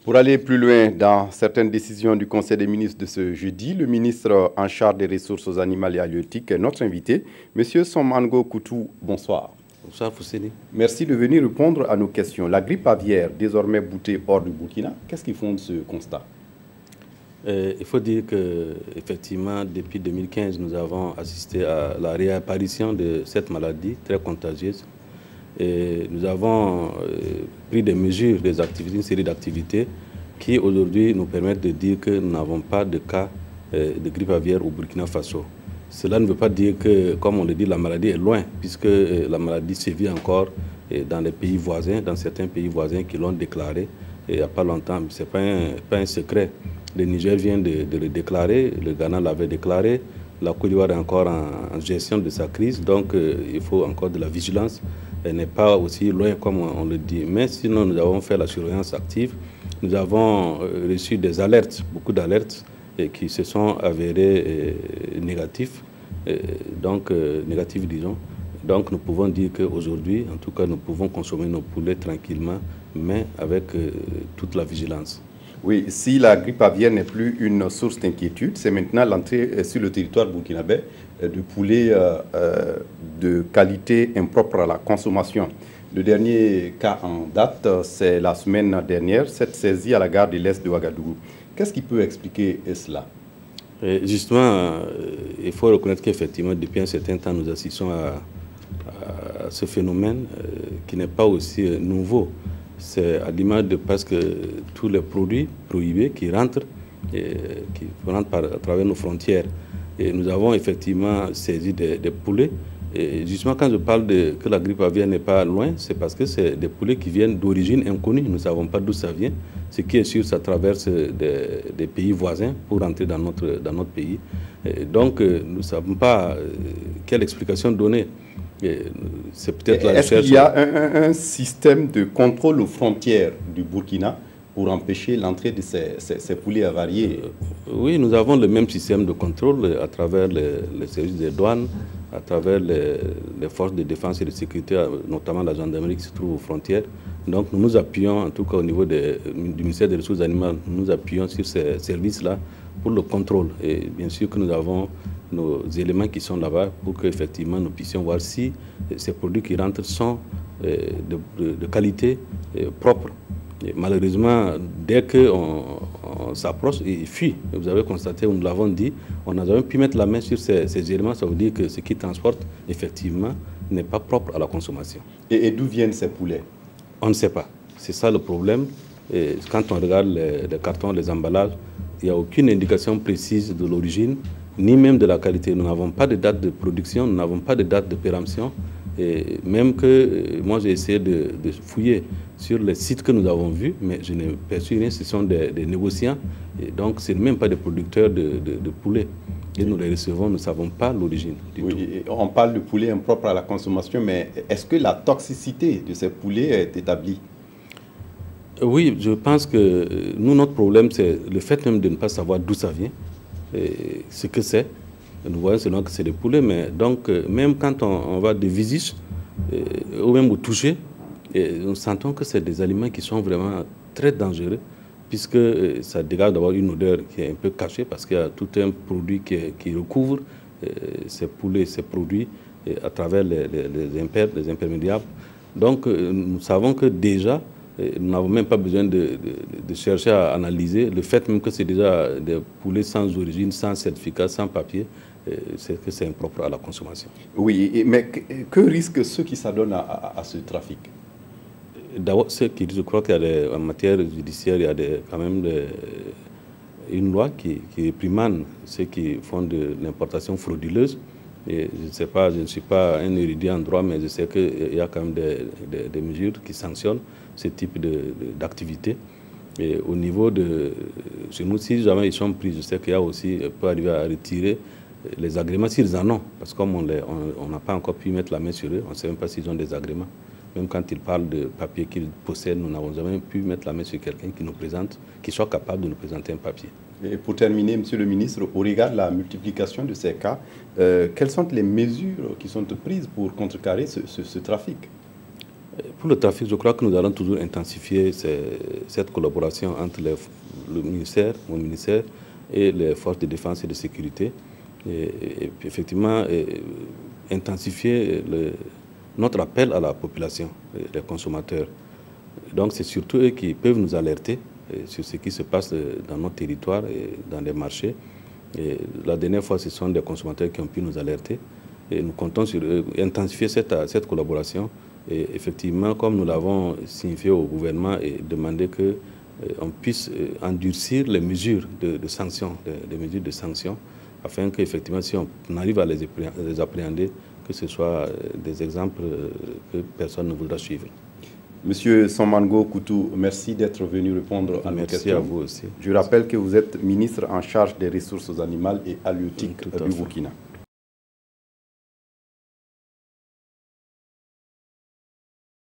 Pour aller plus loin dans certaines décisions du Conseil des ministres de ce jeudi, le ministre en charge des ressources animales et halieutiques est notre invité. Monsieur Somango Koutou, bonsoir. Bonsoir Fousseni. Merci de venir répondre à nos questions. La grippe aviaire, désormais boutée hors du Burkina, qu'est-ce qui fonde ce constat? Il faut dire qu'effectivement, depuis 2015, nous avons assisté à la réapparition de cette maladie très contagieuse. Et nous avons pris des mesures, une série d'activités qui aujourd'hui nous permettent de dire que nous n'avons pas de cas de grippe aviaire au Burkina Faso. Cela ne veut pas dire que, comme on le dit, la maladie est loin, puisque la maladie sévit encore dans les pays voisins, dans certains pays voisins qui l'ont déclaré il n'y a pas longtemps. Ce n'est pas un secret. Le Niger vient de le déclarer, le Ghana l'avait déclaré, la Côte d'Ivoire est encore en gestion de sa crise, donc il faut encore de la vigilance. Elle n'est pas aussi loin comme on le dit. Mais sinon, nous avons fait la surveillance active. Nous avons reçu des alertes, beaucoup d'alertes, qui se sont avérées négatives, négatives disons. Donc nous pouvons dire qu'aujourd'hui, en tout cas, nous pouvons consommer nos poulets tranquillement, mais avec toute la vigilance. Oui, si la grippe aviaire n'est plus une source d'inquiétude, c'est maintenant l'entrée sur le territoire burkinabé de poulets de qualité impropre à la consommation. Le dernier cas en date, c'est la semaine dernière, cette saisie à la gare de l'Est de Ouagadougou. Qu'est-ce qui peut expliquer cela? Justement, il faut reconnaître qu'effectivement, depuis un certain temps, nous assistons à ce phénomène qui n'est pas aussi nouveau. C'est à l'image de presque tous les produits prohibés qui rentrent à travers nos frontières. Et nous avons effectivement saisi des poulets. Et justement, quand je parle que la grippe aviaire n'est pas loin, c'est parce que c'est des poulets qui viennent d'origine inconnue. Nous ne savons pas d'où ça vient. Ce qui est sûr, ça traverse des pays voisins pour rentrer dans notre pays. Et donc, nous ne savons pas quelle explication donner. C'est peut-être la recherche. Est-ce qu'il y a un système de contrôle aux frontières du Burkina pour empêcher l'entrée de ces poulets avariés? Oui, nous avons le même système de contrôle à travers les services des douanes, à travers les forces de défense et de sécurité, notamment la gendarmerie qui se trouve aux frontières. Donc nous nous appuyons, en tout cas au niveau du ministère des Ressources animales, nous nous appuyons sur ces services-là pour le contrôle. Et bien sûr que nous avons nos éléments qui sont là-bas pour qu'effectivement nous puissions voir si ces produits qui rentrent sont de qualité propre. Et malheureusement, dès qu'on s'approche, ils fuient. Vous avez constaté, nous l'avons dit, on a jamais pu mettre la main sur ces éléments. Ça veut dire que ce qu'ils transportent, effectivement, n'est pas propre à la consommation. Et d'où viennent ces poulets? On ne sait pas. C'est ça le problème. Et quand on regarde les cartons, les emballages, il n'y a aucune indication précise de l'origine, ni même de la qualité. Nous n'avons pas de date de production, nous n'avons pas de date de péremption. Et même que moi j'ai essayé de fouiller sur les sites que nous avons vus, mais je n'ai perçu rien, ce sont des négociants. Et donc ce n'est même pas des producteurs de poulets. Et nous les recevons, nous ne savons pas l'origine du tout. On parle de poulets impropres à la consommation, mais est-ce que la toxicité de ces poulets est établie? Oui, je pense que nous, notre problème, c'est le fait même de ne pas savoir d'où ça vient, et ce que c'est. Nous voyons seulement que c'est des poulets, mais donc même quand on va de visite ou même au toucher, nous sentons que c'est des aliments qui sont vraiment très dangereux, puisque ça dégage d'avoir une odeur qui est un peu cachée, parce qu'il y a tout un produit qui recouvre ces poulets, ces produits, à travers les imperméables. Donc nous savons que déjà, nous n'avons même pas besoin de chercher à analyser. Le fait même que c'est déjà des poulets sans origine, sans certificat, sans papier, c'est que c'est impropre à la consommation. Oui, mais que risquent ceux qui s'adonnent à ce trafic? D'abord, je crois qu'en matière judiciaire, il y a quand même une loi qui réprimande ceux qui font de l'importation frauduleuse. Et je ne sais pas, je ne suis pas un érudit en droit, mais je sais qu'il y a quand même des mesures qui sanctionnent ce type d'activité. Et au niveau de chez nous, si jamais ils sont pris, je sais qu'il y a aussi, peut arriver à retirer les agréments s'ils en ont, parce que comme on n'a pas encore pu mettre la main sur eux, on ne sait même pas s'ils ont des agréments. Même quand ils parlent de papier qu'ils possèdent, nous n'avons jamais pu mettre la main sur quelqu'un qui nous présente, qui soit capable de nous présenter un papier. Et pour terminer, Monsieur le ministre, au regard de la multiplication de ces cas, quelles sont les mesures qui sont prises pour contrecarrer ce trafic? Pour le trafic, je crois que nous allons toujours intensifier cette collaboration entre le ministère, mon ministère, et les forces de défense et de sécurité. Et puis effectivement, intensifier notre appel à la population, les consommateurs. Donc c'est surtout eux qui peuvent nous alerter sur ce qui se passe dans notre territoire et dans les marchés. Et la dernière fois, ce sont des consommateurs qui ont pu nous alerter. Et nous comptons sur eux, intensifier cette collaboration. Et effectivement, comme nous l'avons signifié au gouvernement, et demander qu'on puisse endurcir les mesures de sanctions, des mesures de sanctions, afin qu'effectivement, si on arrive à les appréhender, que ce soit des exemples que personne ne voudra suivre. Monsieur Somango Koutou, merci d'être venu répondre à nos questions. Merci à vous aussi. Je rappelle que vous êtes ministre en charge des ressources animales et halieutiques du Burkina.